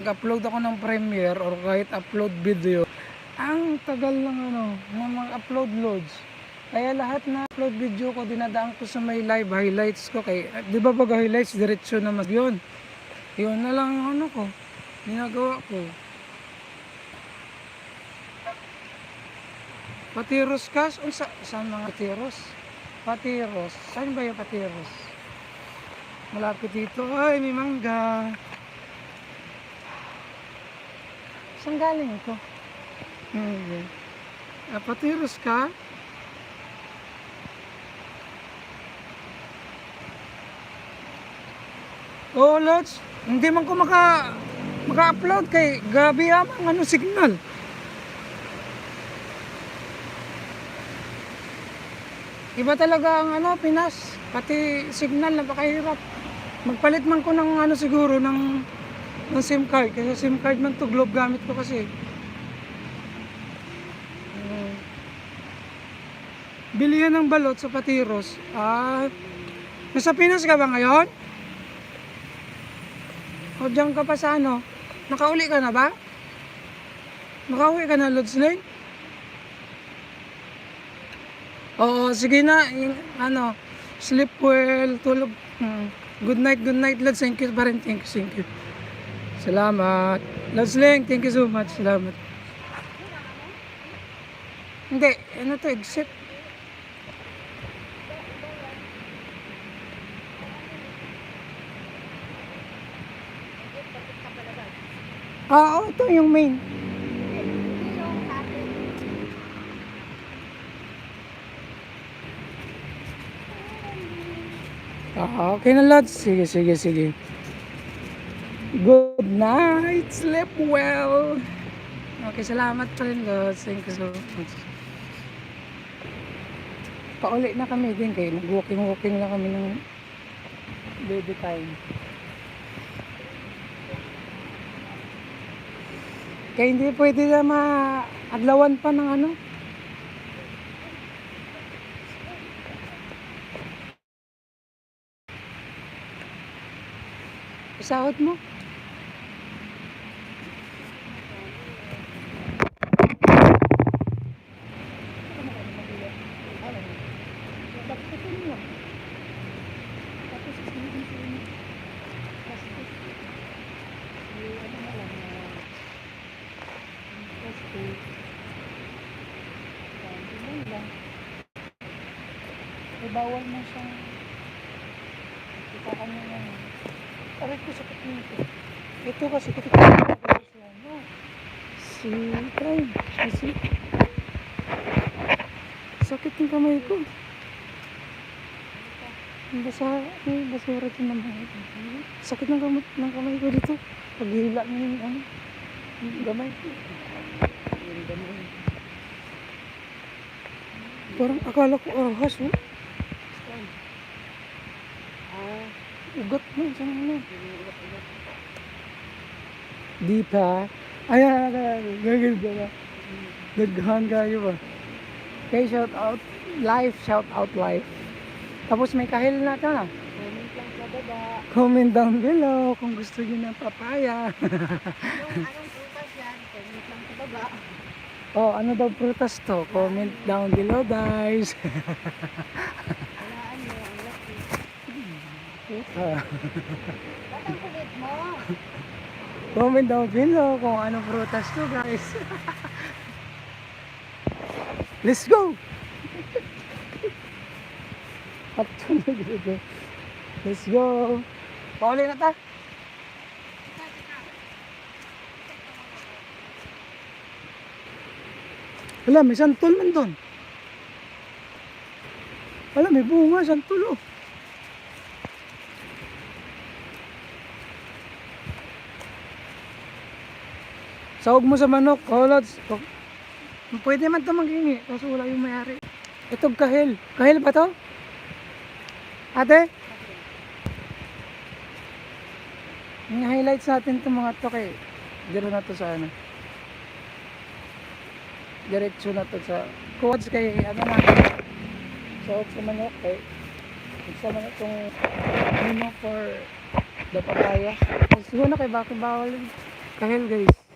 Nag-upload ako ng Premiere or kahit upload video, ang tagal ng ng mga upload loads. Kaya lahat na upload video ko, dinadaan ko sa may live highlights ko. Kay, di ba pag highlights, diretsyo naman yun. Yun na lang yung ko, ginagawa ko. Patiros kas? Saan mga patiros? Patiros. Saan ba yung patiros? Malapit dito. Ay, may mangga. Saan galing ito? Patiros ka? Oo, Lods. Hindi man ko maka-upload kay gabi amang signal. Iba talaga ang Pinas. Pati signal, napakahirap. Magpalit man ko ng siguro ng SIM card. Kasi SIM card man to, Globe gamit ko kasi. Bilihan ng balot sa Patiros. Nasa Pinas ka ba ngayon? O dyan ka pa sa Nakauli ka na ba? Nakauwi ka na, Lodsling? Oo, sige na. Sleep well, tulog. Good night, Lods. Thank you pa rin. Thank you. Salamat. Lodsling, thank you so much. Salamat. Hindi, exit. Oo, ito yung main. Okay na, Lods. Sige. Good night. Sleep well. Okay, salamat pa rin, Lods. Thank you so much. Pauli na kami din kayo. Nag-walking lang kami ng baby time. Kaya hindi pwede na maadlawan pa ng Sahod mo. Bawal mo siyang kita ka mo yan. Aray ko, sakit nito. Ito kasi sakit nito. Sakit ng kamay ko. May basura ito naman. Sakit ng kamay ko dito. Paghila mo yung gamay ko. Parang akala ko ahas, ugat mo, saan di pa. Ayan, gagawin ba? Daghan kayo ba? Okay, shout out live. Tapos may kahil na ito na. Comment lang sa baba. Comment down below kung gusto nyo ng papaya. Anong prutas yan? Comment lang sa baba. Oh, ano daw prutas to? Comment down below, guys. Walaan mo, ang laki. Ba't ang kulit mo? Comment down below kung anong prutas to, guys. Let's go! Let's go! Pauli na ta! Wala, may santol man doon. Wala, may bunga, santol oh. Sahog mo sa manok, Lods. Pwede man ito maghingi, kaso wala yung mayari. Ito kahil. Kahil ba to? Ate? Yung highlights natin itong mga to kay dito na to sa diretso na to sa quads kay natin. Sahog sa manok kay isa man itong for the papaya. Siguro na kay bakit bawal yun. Kahel guys.